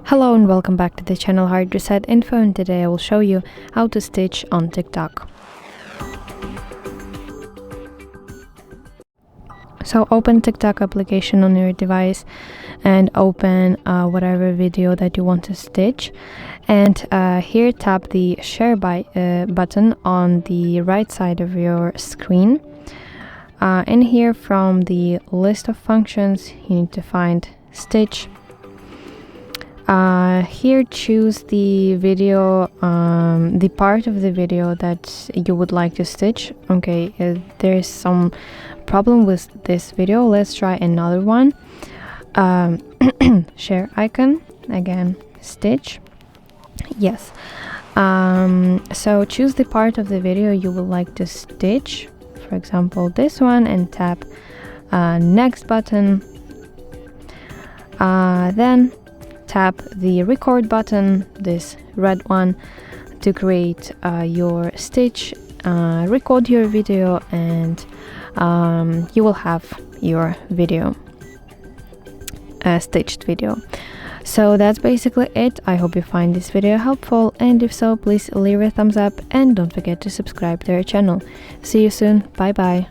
Hello and welcome back to the channel HardReset.Info, and today I will show you how to stitch on TikTok. So open TikTok application on your device and open whatever video that you want to stitch, and here tap the share button on the right side of your screen. And here from the list of functions you need to find stitch. Here choose the video, the part of the video that you would like to stitch. Okay, there is some problem with this video. Let's try another one. Share icon, again stitch. Yes. So choose the part of the video you would like to stitch, for example this one, and tap next button. Then tap the record button, this red one, to create your stitch. Record your video, and you will have your video, stitched video. So that's basically it. I hope you find this video helpful, and if so, please leave a thumbs up and don't forget to subscribe to our channel. See you soon. Bye bye.